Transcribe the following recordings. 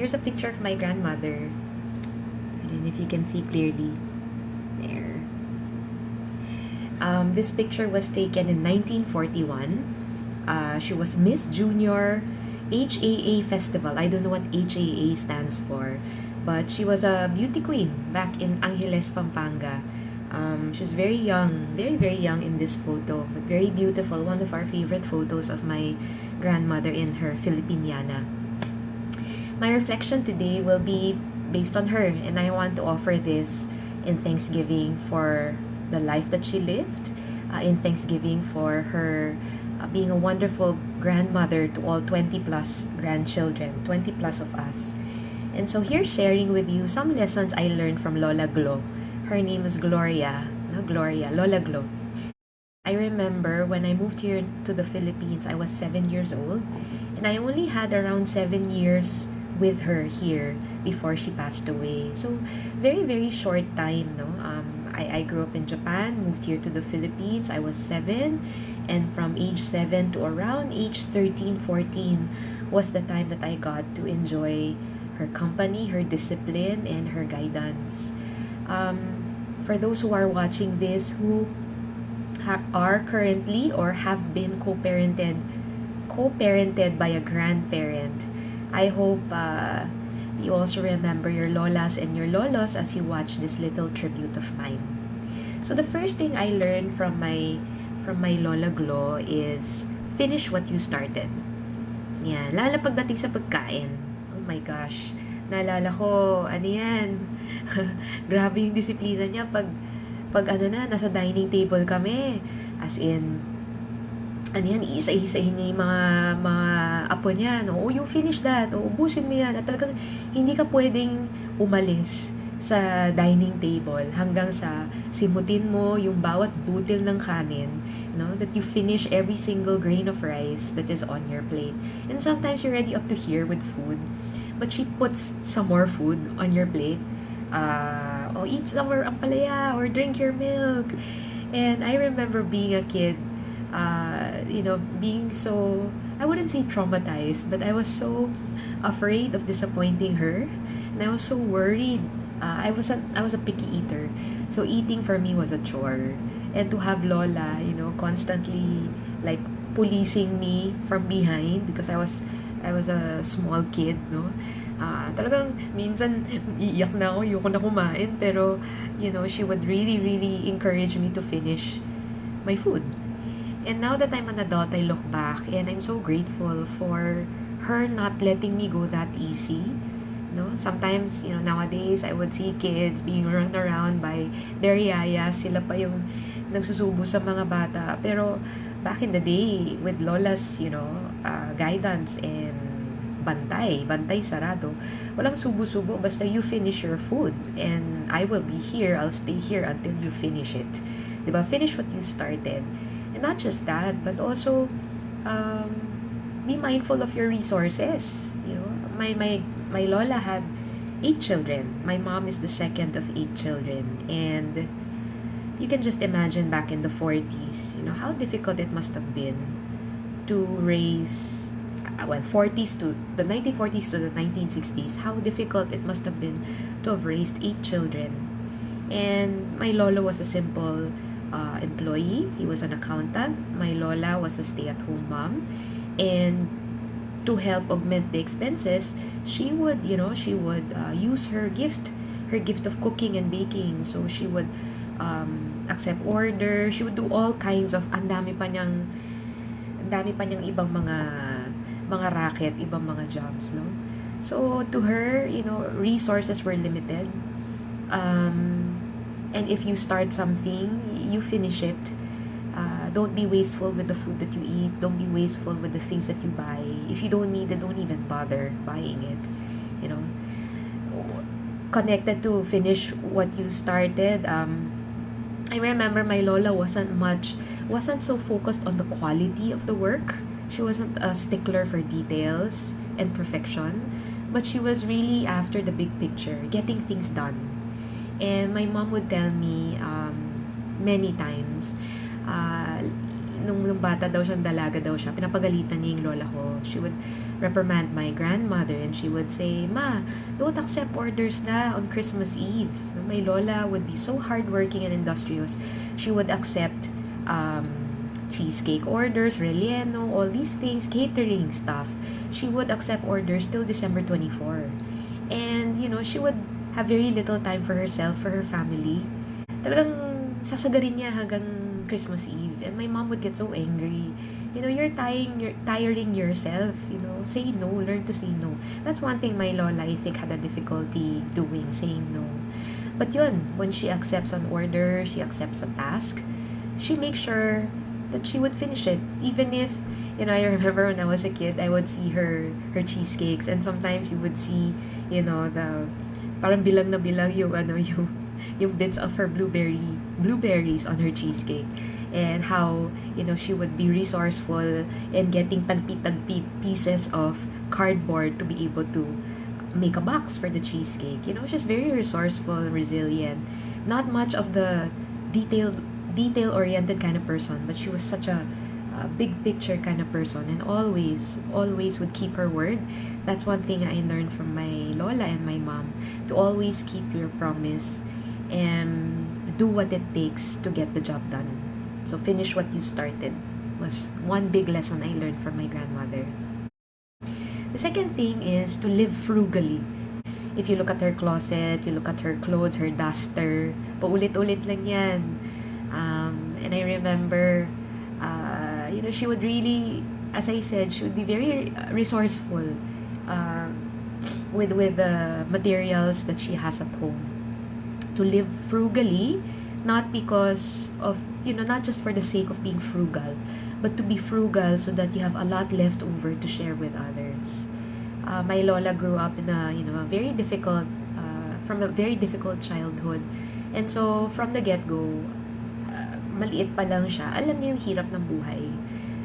here's a picture of my grandmother. I don't know if you can see clearly. There. This picture was taken in 1941. She was Miss Junior HAA Festival. I don't know what HAA stands for, but she was a beauty queen back in Angeles, Pampanga. She was very young, very, very young in this photo, but very beautiful. One of our favorite photos of my grandmother in her Filipiniana. My reflection today will be based on her, and I want to offer this in Thanksgiving for the life that she lived, in Thanksgiving for her being a wonderful grandmother to all 20 plus grandchildren, 20 plus of us. And so here sharing with you some lessons I learned from Lola Glo. Her name is Gloria, no? Gloria, Lola Glo. I remember when I moved here to the Philippines, I was 7 years old, and I only had around 7 years with her here before she passed away. So very, very short time, no? I grew up in Japan, moved here to the Philippines. I was 7, and from age 7 to around age 13, 14 was the time that I got to enjoy her company, her discipline, and her guidance. For those who are watching this who are currently or have been co-parented by a grandparent, I hope you also remember your lolas and your lolos as you watch this little tribute of mine. So the first thing I learned from my Lola Glo is finish what you started. Yan, lalo pagdating sa pagkain. Oh my gosh. Naalala ko, ano yan? Grabe yung disiplina niya pag ano na, nasa dining table kami. As in, ano yan, iisa-isahin niya yung mga apo niya. No? Oh, you finish that. Oh, ubusin mo yan. At talagang hindi ka pwedeng umalis sa dining table hanggang sa simutin mo yung bawat butil ng kanin, no? That you finish every single grain of rice that is on your plate. And sometimes you're already up to here with food, but she puts some more food on your plate. Oh, eat some more ampalaya or drink your milk. And I remember being a kid, being so, I wouldn't say traumatized, but I was so afraid of disappointing her, and I was so worried. I was a picky eater, so eating for me was a chore. And to have Lola, constantly like policing me from behind because I was a small kid, no? Talagang minsan iiyak na ako, ayoko na kumain, pero she would really, really encourage me to finish my food. And now that I'm an adult, I look back and I'm so grateful for her not letting me go that easy. No? Sometimes, nowadays, I would see kids being run around by their yayas. Sila pa yung nagsusubo sa mga bata. Pero back in the day, with Lola's, guidance and bantay sarado, walang subo-subo, basta you finish your food. And I will be here, I'll stay here until you finish it. Diba? Finish what you started. And not just that, but also, be mindful of your resources. My Lola had 8 children. My mom is the second of 8 children. And you can just imagine back in the 40s, how difficult it must have been to raise, 40s to the 1940s to the 1960s, how difficult it must have been to have raised 8 children. And my Lolo was a simple employee. He was an accountant. My Lola was a stay-at-home mom. And to help augment the expenses, she would use her gift of cooking and baking. So she would accept orders. She would do all kinds of, ang dami pa niyang ibang mga racket, ibang mga jobs, no? So to her, resources were limited. And if you start something, you finish it. Don't be wasteful with the food that you eat. Don't be wasteful with the things that you buy. If you don't need it, don't even bother buying it. Connected to finish what you started. I remember my Lola wasn't so focused on the quality of the work. She wasn't a stickler for details and perfection, but she was really after the big picture, getting things done. And my mom would tell me many times, nung bata daw siyang dalaga daw siya, pinapagalitan niya yung lola ko. She would reprimand my grandmother and she would say, "Ma, don't accept orders na on Christmas Eve." My lola would be so hardworking and industrious. She would accept cheesecake orders, relleno, all these things, catering stuff. She would accept orders till December 24. And, she would have very little time for herself, for her family. Talagang sasagarin niya hanggang Christmas Eve. And my mom would get so angry. You're tiring yourself. Say no, learn to say no. That's one thing my lola, I think, had a difficulty doing, saying no. But when she accepts an order, she accepts a task, she makes sure that she would finish it. Even if, I remember when I was a kid, I would see her cheesecakes, and sometimes you would see, the parang bilang na bilang yung yung bits of her blueberries on her cheesecake, and how she would be resourceful in getting tagpi pieces of cardboard to be able to make a box for the cheesecake. She's very resourceful, resilient, not much of the detail-oriented kind of person, but she was such a big picture kind of person, and always would keep her word. That's one thing I learned from my lola and my mom, to always keep your promise and do what it takes to get the job done. So finish what you started was one big lesson I learned from my grandmother. The second thing is to live frugally. If you look at her closet, you look at her clothes, her duster, paulit-ulit lang yan. And I remember, she would really, as I said, she would be very resourceful with the materials that she has at home. To live frugally, not because of, not just for the sake of being frugal, but to be frugal so that you have a lot left over to share with others. My lola grew up in a very difficult, from a very difficult childhood, and so from the get-go, maliit pa lang siya, alam niya yung hirap ng buhay.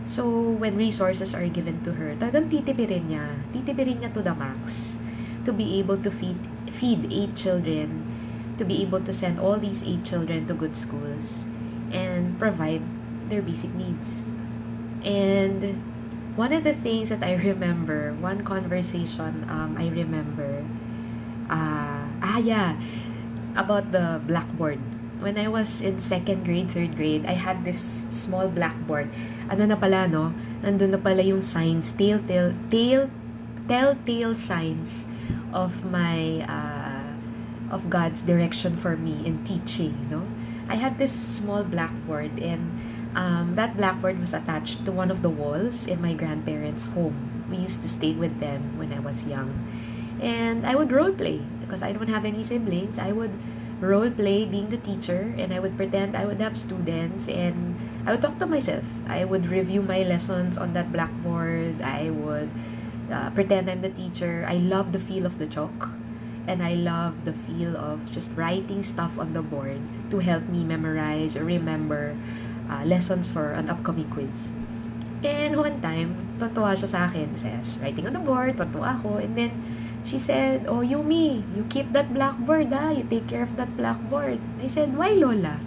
So when resources are given to her, talagang titipirin niya to the max, to be able to feed 8 children, to be able to send all these 8 children to good schools and provide their basic needs. And one of the things that I remember, one conversation I remember, about the blackboard. When I was in 2nd grade, 3rd grade, I had this small blackboard. Ano na pala, no? Nandun na pala yung signs, telltale signs of my, of God's direction for me in teaching, no? I had this small blackboard, and that blackboard was attached to one of the walls in my grandparents' home. We used to stay with them when I was young. And I would role play because I don't have any siblings. I would role play being the teacher, and I would pretend I would have students, and I would talk to myself. I would review my lessons on that blackboard. I would pretend I'm the teacher. I love the feel of the chalk, and I love the feel of just writing stuff on the board to help me memorize or remember lessons for an upcoming quiz. And one time, totoo siya sa akin. Says, writing on the board, totoo ako, and then she said, "Oh, Yumi, you keep that blackboard, you take care of that blackboard." I said, "Why, Lola?"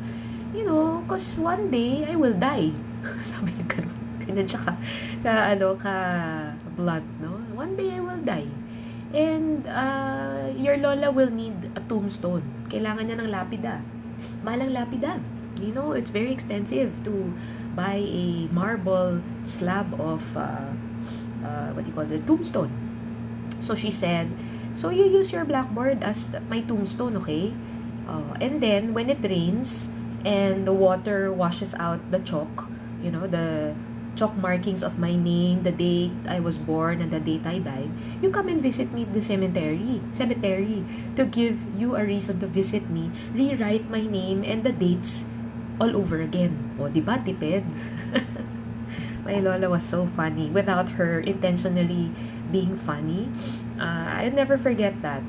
Because one day, I will die. Sabi niya ganun. Ganyan siya ka blunt, no? One day, I will die. And your Lola will need a tombstone. Kailangan niya ng lapida. Mahalang lapida. It's very expensive to buy a marble slab of, tombstone. So she said, "So you use your blackboard as my tombstone, okay? And then, when it rains and the water washes out the chalk, the chalk markings of my name, the date I was born and the date I died, you come and visit me at the cemetery to give you a reason to visit me, rewrite my name and the dates all over again." O, diba, tipid? My lola was so funny without her intentionally being funny. I'll never forget that.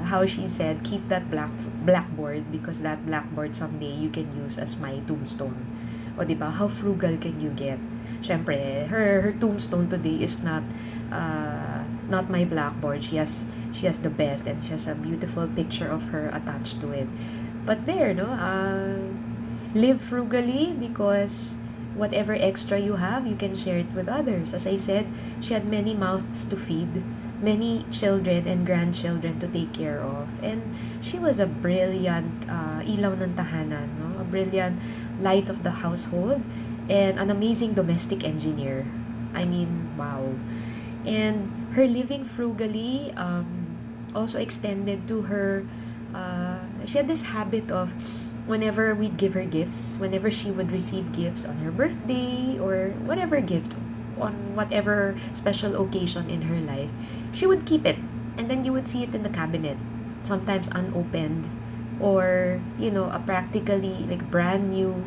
How she said, "Keep that blackboard because that blackboard someday you can use as my tombstone." O, diba? How frugal can you get? Syempre, her tombstone today is not my blackboard. She has the best, and she has a beautiful picture of her attached to it. But there, no? Live frugally because whatever extra you have, you can share it with others. As I said, she had many mouths to feed, many children and grandchildren to take care of. And she was a brilliant ilaw ng tahanan, no? A brilliant light of the household and an amazing domestic engineer. I mean, wow. And her living frugally also extended to her. She had this habit of whenever we'd give her gifts, whenever she would receive gifts on her birthday or whatever gift, on whatever special occasion in her life, she would keep it. And then you would see it in the cabinet, sometimes unopened, or, you know, a practically like brand new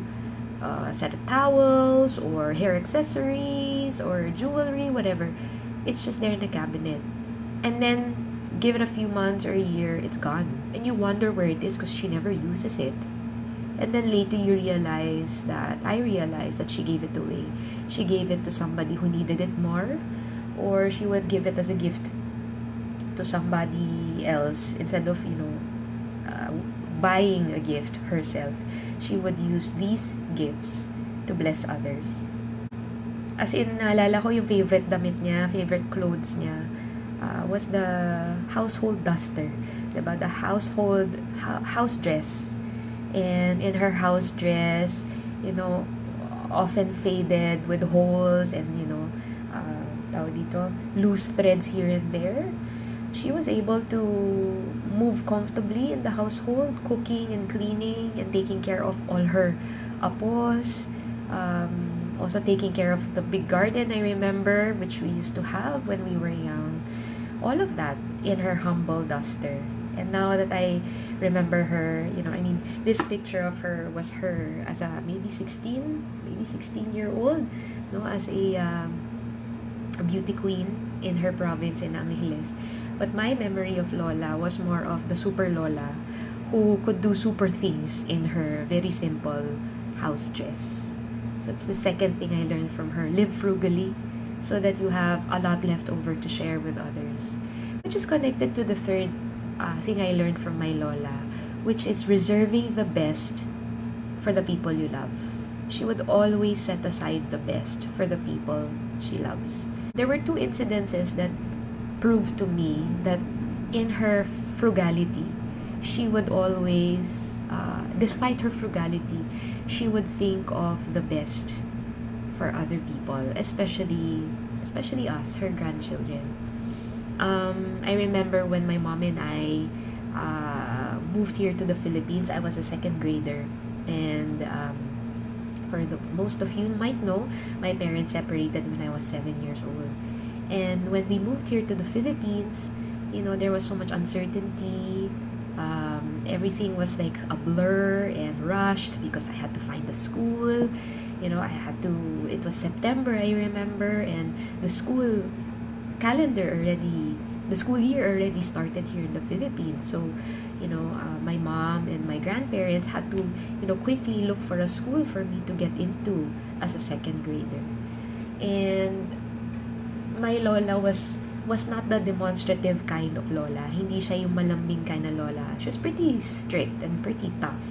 set of towels or hair accessories or jewelry, whatever. It's just there in the cabinet. And then give it a few months or a year, it's gone. And you wonder where it is because she never uses it. And then later I realized that she gave it away. She gave it to somebody who needed it more, or she would give it as a gift to somebody else instead of, you know, buying a gift herself. She would use these gifts to bless others. As in, naalala ko yung favorite damit niya, favorite clothes niya, was the household duster. Diba? The house dress. And in her house dress, you know, often faded with holes and, you know, tawag dito, loose threads here and there. She was able to move comfortably in the household, cooking and cleaning and taking care of all her apos. Also taking care of the big garden, I remember, which we used to have when we were young. All of that in her humble duster. And now that I remember her, you know, I mean, this picture of her was her as a maybe 16-year-old, no, as a beauty queen in her province in Angeles. But my memory of Lola was more of the super Lola who could do super things in her very simple house dress. So that's the second thing I learned from her. Live frugally so that you have a lot left over to share with others. Which is connected to the third thing I learned from my Lola, which is reserving the best for the people you love. She would always set aside the best for the people she loves. There were two incidences that proved to me that in her frugality, she would always, despite her frugality, she would think of the best for other people, especially us, her grandchildren. I remember when my mom and I moved here to the Philippines, I was a second grader. And for the most of you might know, my parents separated when I was 7 years old. And when we moved here to the Philippines, you know, there was so much uncertainty. Everything was like a blur and rushed because I had to find a school. You know, it was September, I remember, and the school year already started here in the Philippines. So, you know, my mom and my grandparents had to, you know, quickly look for a school for me to get into as a second grader. And my Lola was not the demonstrative kind of Lola. Hindi siya yung malambing kind of Lola. She was pretty strict and pretty tough.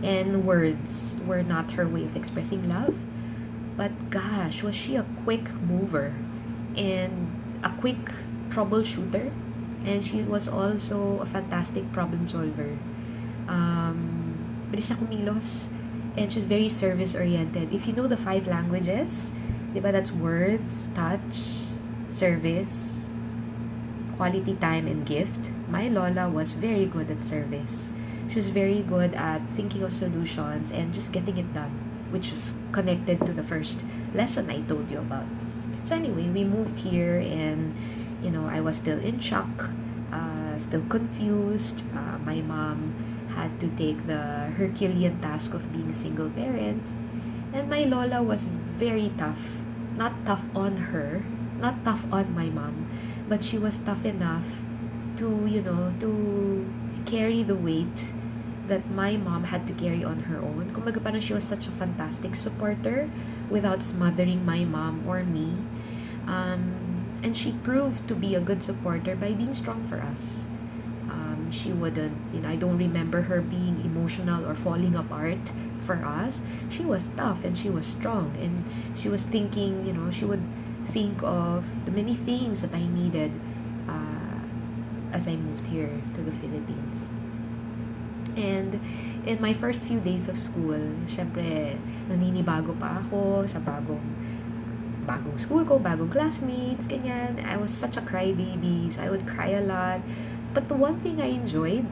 And words were not her way of expressing love. But gosh, was she a quick mover and a quick troubleshooter. And she was also a fantastic problem solver. Bilis na kumilos. And she's very service-oriented. If you know the 5 languages, diba, that's words, touch, service, quality time, and gift. My Lola was very good at service. She was very good at thinking of solutions and just getting it done, which was connected to the first lesson I told you about. So anyway, we moved here and, you know, I was still in shock, still confused. My mom had to take the Herculean task of being a single parent. And my Lola was very tough. Not tough on her, not tough on my mom, but she was tough enough to, you know, to carry the weight that my mom had to carry on her own. Kumbaga parang she was such a fantastic supporter without smothering my mom or me. And she proved to be a good supporter by being strong for us. she wouldn't, I don't remember her being emotional or falling apart for us. She was tough and she was strong, and she was thinking, she would think of the many things that I needed as I moved here to the Philippines. And in my first few days of school, syempre, naninibago pa ako sa bagong school ko, bagong classmates, ganyan. I was such a crybaby, so I would cry a lot. But the one thing I enjoyed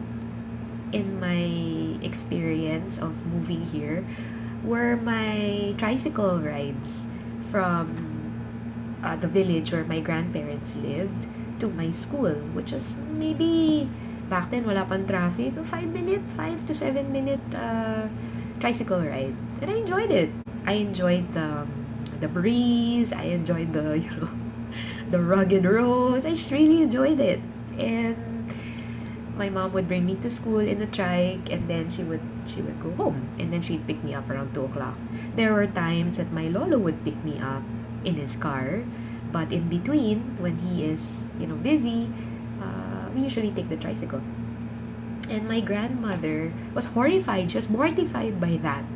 in my experience of moving here were my tricycle rides from the village where my grandparents lived to my school, which is maybe back then wala pang traffic, 5 to 7 minute tricycle ride, and I enjoyed it. I enjoyed the breeze. I enjoyed the the rugged roads. I just really enjoyed it. And my mom would bring me to school in the trike, and then she would go home, and then she'd pick me up around 2 o'clock. There were times that my lolo would pick me up in his car, but in between, when he is busy, we usually take the tricycle. And my grandmother was horrified. She was mortified by that.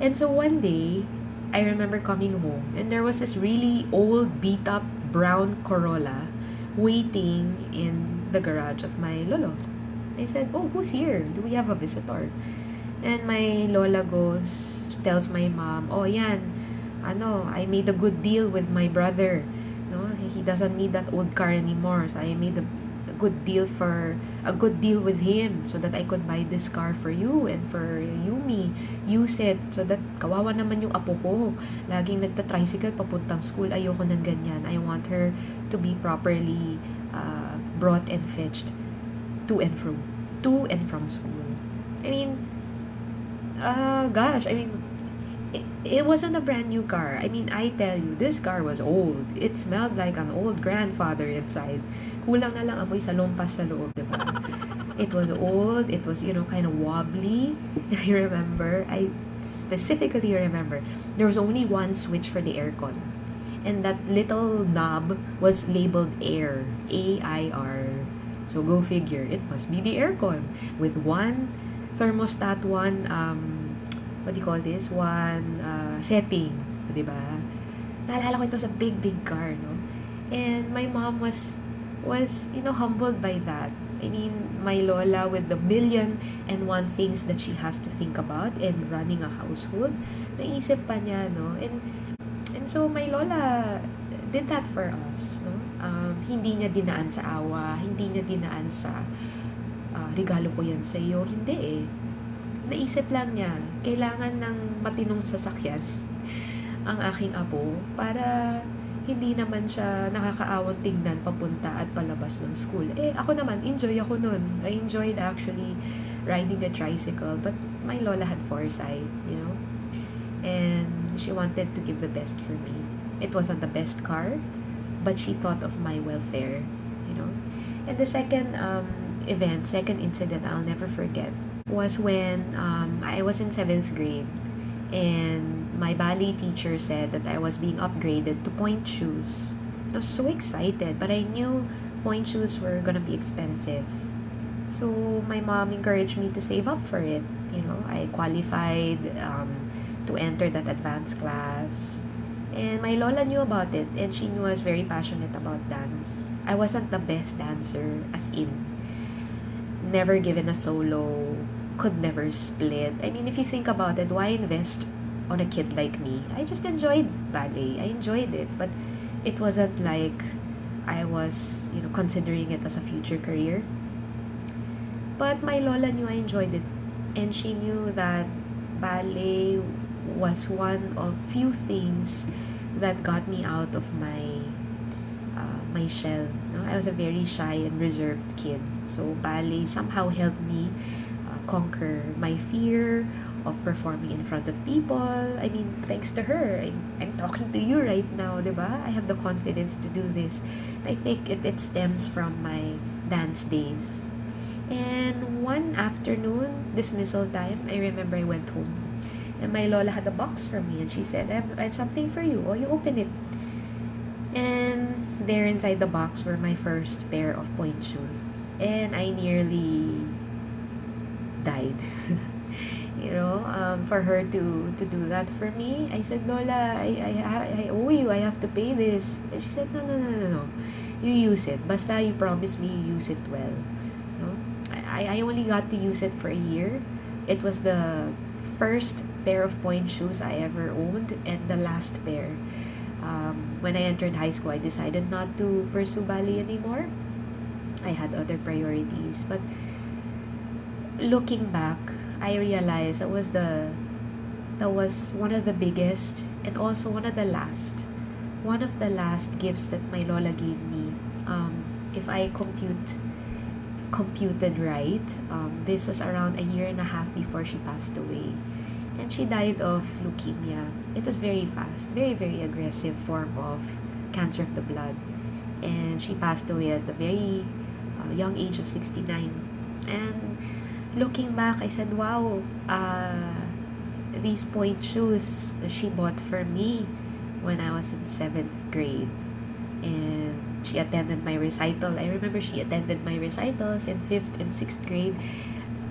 And so one day, I remember coming home, and there was this really old, beat up brown Corolla waiting in the garage of my lolo. I said, "Oh, who's here? Do we have a visitor?" And my lola tells my mom, "Oh, yan, I made a good deal with my brother. No, he doesn't need that old car anymore. So I made a good deal with him so that I could buy this car for you and for Yumi. Use it so that kawawa naman yung apo ko. Laging nagta-tricycle papuntang school. Ayoko ng ganyan. I want her to be properly brought and fetched to and from school." I mean, gosh, it wasn't a brand new car. I tell you, this car was old. It smelled like an old grandfather inside. Kulang na lang amoy salumpas sa loob, diba? It was old. It was, kind of wobbly. I specifically remember, there was only one switch for the aircon. And that little knob was labeled air. AIR. So go figure, it must be the aircon. With one thermostat, one what do you call this? One setting, di ba? Naalala ko ito sa big car, no? And my mom was humbled by that. My lola with the 1,000,001 things that she has to think about in running a household, naisip pa niya, no? And so my lola did that for us, no? Hindi niya dinaan sa awa, hindi niya dinaan sa regalo ko yan sa iyo, hindi eh. Naisip lang niya, kailangan ng matinong sasakyan ang aking apo para hindi naman siya nakakaawang tingnan papunta at palabas ng school. Ako naman, enjoy ako nun. I enjoyed actually riding the tricycle, but my lola had foresight, and she wanted to give the best for me. It wasn't the best car, but she thought of my welfare, And the second second incident I'll never forget was when I was in 7th grade, and my ballet teacher said that I was being upgraded to point shoes. I was so excited, but I knew point shoes were gonna be expensive. So my mom encouraged me to save up for it. I qualified to enter that advanced class. And my lola knew about it, and she knew I was very passionate about dance. I wasn't the best dancer, as in, never given a solo, could never split. If you think about it, why invest on a kid like me? I just enjoyed ballet. I enjoyed it, but it wasn't like I was, considering it as a future career. But my lola knew I enjoyed it, and she knew that ballet was one of few things that got me out of my shell. I was a very shy and reserved kid, so ballet somehow helped me conquer my fear of performing in front of people. Thanks to her, I'm talking to you right now, diba? I have the confidence to do this. I think it stems from my dance days. And one afternoon, dismissal time, I remember I went home, and my lola had a box for me, and she said, I have something for you. Oh, you open it. And there inside the box were my first pair of point shoes. and I nearly died. For her to do that for me. I said, Lola, I owe you. I have to pay this. And she said, no, no, no, no, no. You use it. Basta you promise me you use it well. You know? I only got to use it for a year. It was the first pair of point shoes I ever owned and the last pair. When I entered high school, I decided not to pursue ballet anymore. I had other priorities. But looking back, I realized that was one of the biggest and also one of the last gifts that my Lola gave me. If I computed right, this was around a year and a half before she passed away, and she died of leukemia. It was very fast, very very aggressive form of cancer of the blood, and she passed away at the very young age of 69. And looking back, I said, wow, these point shoes she bought for me when I was in 7th grade. And she attended my recital. I remember she attended my recitals in 5th and 6th grade.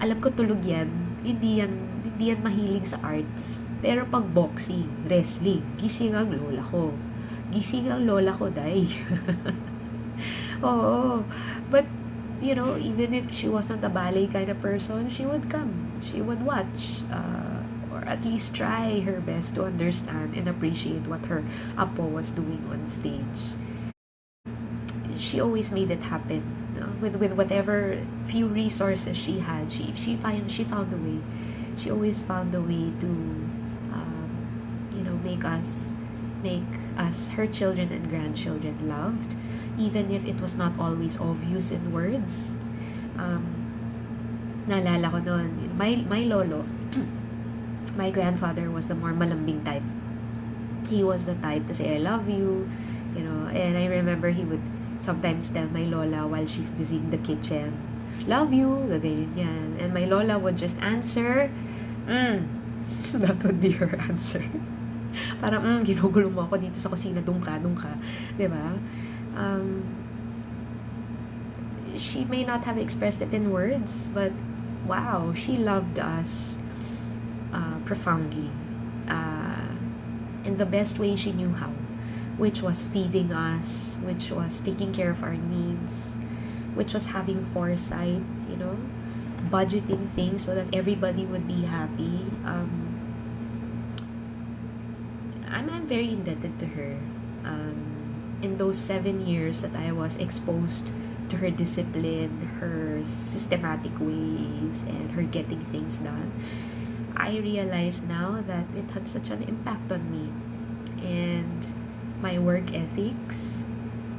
Alam ko tulog yan. Hindi yan mahilig sa arts. Pero pag boxing, wrestling, gising ang lola ko. Gising ang lola ko, day. Oo. But even if she wasn't a ballet kind of person, she would come. She would watch, or at least try her best to understand and appreciate what her apo was doing on stage. She always made it happen. With whatever few resources she had, she found a way. She always found a way to, make us her children and grandchildren loved, even if it was not always obvious in words. Naalala ko noon, my lolo, my grandfather was the more malambing type. He was the type to say, I love you, and I remember he would sometimes tell my lola while she's busy in the kitchen, love you, gagayin yan. And my lola would just answer, that would be her answer. Parang, ginugulo mo ako dito sa kusina, doon ka. Diba? She may not have expressed it in words, but wow, she loved us profoundly, in the best way she knew how, which was feeding us, which was taking care of our needs, which was having foresight, budgeting things so that everybody would be happy. I'm very indebted to her. In those 7 years that I was exposed to her discipline, her systematic ways, and her getting things done, I realize now that it had such an impact on me. And my work ethics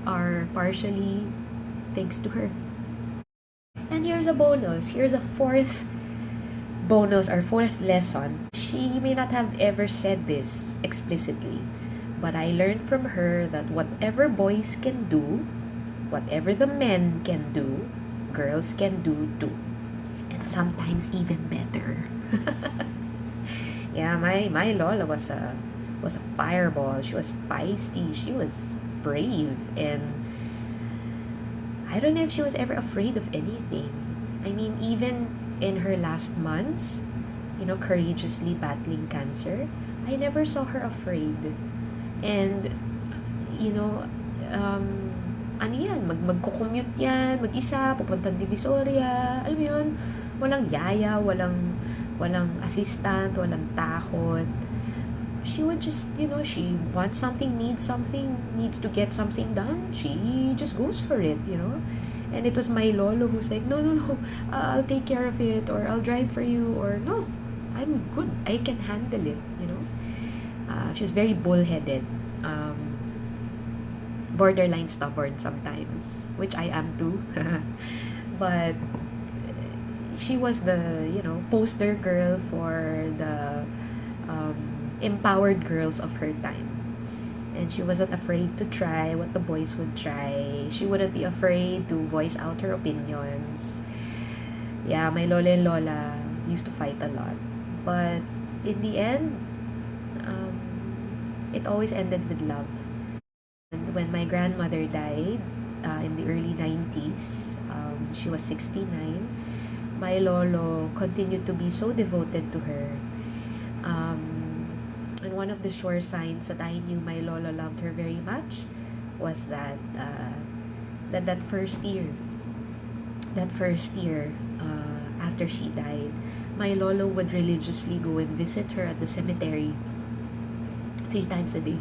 are partially thanks to her. And here's a bonus. Here's a fourth bonus or fourth lesson. She may not have ever said this explicitly, but I learned from her that whatever boys can do, whatever the men can do, girls can do too. And sometimes even better. Yeah, my Lola was a fireball. She was feisty. She was brave, and I don't know if she was ever afraid of anything. I mean, even in her last months, courageously battling cancer, I never saw her afraid. And, ano yan, magko-commute yan, mag-isa, pupuntang Divisoria, alam mo yun, walang yaya, walang assistant, walang takot. She would just, she wants something, needs to get something done, she just goes for it, And it was my lolo who's like, no, I'll take care of it, or I'll drive for you, or no, I'm good, I can handle it, She's very bullheaded, borderline stubborn sometimes, which I am too. But she was the, poster girl for the empowered girls of her time. And she wasn't afraid to try what the boys would try. She wouldn't be afraid to voice out her opinions. Yeah, my lola and lola used to fight a lot. But in the end, it always ended with love. And when my grandmother died, in the early 90s. She was 69. My lolo continued to be so devoted to her. And one of the sure signs that I knew my lolo loved her very much was that that first year, after she died, my lolo would religiously go and visit her at the cemetery 3 times a day.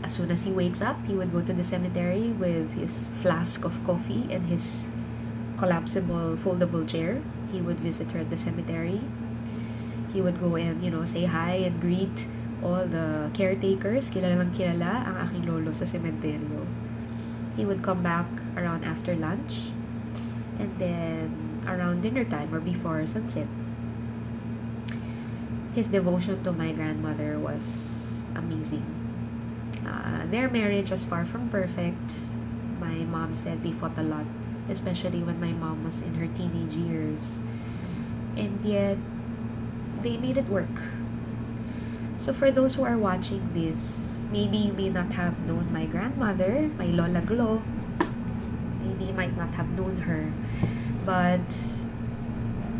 As soon as he wakes up, he would go to the cemetery with his flask of coffee and his collapsible foldable chair. He would visit her at the cemetery. He would go and, say hi and greet all the caretakers. Kilalang kilala ang aking lolo sa sementeryo. He would come back around after lunch, and then around dinner time or before sunset. His devotion to my grandmother was amazing. Their marriage was far from perfect. My mom said they fought a lot, especially when my mom was in her teenage years. And yet, they made it work. So for those who are watching this, maybe you may not have known my grandmother, my Lola Glo. Maybe you might not have known her. But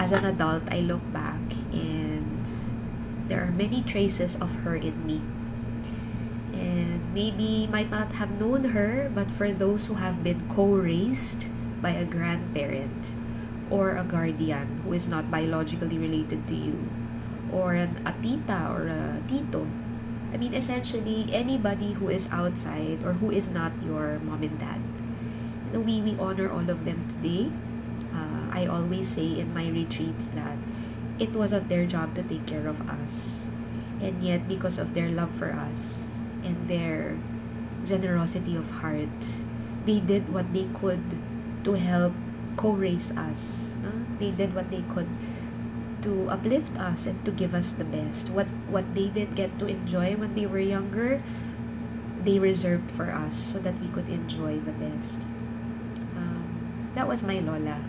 as an adult, I look back and there are many traces of her in me. And maybe might not have known her, but for those who have been co-raised by a grandparent or a guardian who is not biologically related to you, or a tita or a tito, I mean, essentially anybody who is outside or who is not your mom and dad, we honor all of them today. I always say in my retreats that it wasn't their job to take care of us, and yet because of their love for us and their generosity of heart, they did what they could to help co-raise us. They did what they could to uplift us and to give us the best. What they did get to enjoy when they were younger, they reserved for us so that we could enjoy the best. That was my Lola.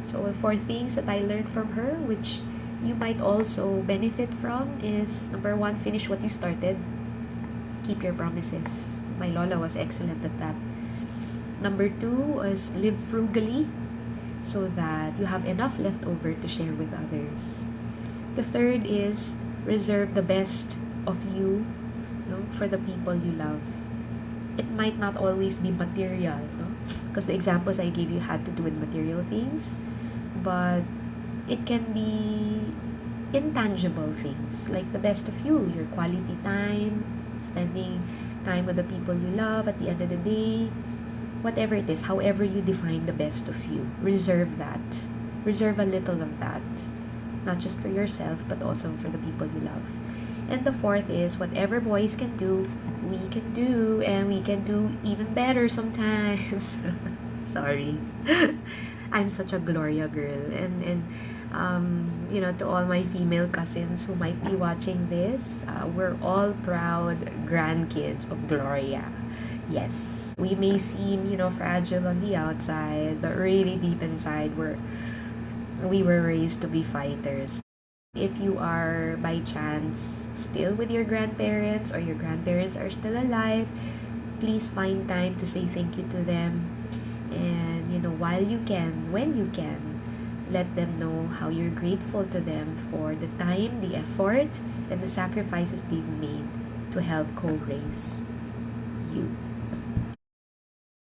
So 4 things that I learned from her, which you might also benefit from, is number 1, finish what you started. Keep your promises. My Lola was excellent at that. Number 2 is live frugally so that you have enough left over to share with others. The third is reserve the best of you, for the people you love. It might not always be material, because the examples I gave you had to do with material things, but it can be intangible things like the best of you, your quality time, spending time with the people you love at the end of the day. Whatever it is, however you define the best of you, reserve that. Reserve a little of that. Not just for yourself, but also for the people you love. And the fourth is, whatever boys can do, we can do. And we can do even better sometimes. Sorry. I'm such a Gloria girl. And to all my female cousins who might be watching this, we're all proud grandkids of Gloria. Yes. We may seem, fragile on the outside, but really deep inside, we were raised to be fighters. If you are, by chance, still with your grandparents or your grandparents are still alive, please find time to say thank you to them. And, while you can, when you can, let them know how you're grateful to them for the time, the effort, and the sacrifices they've made to help co-raise you.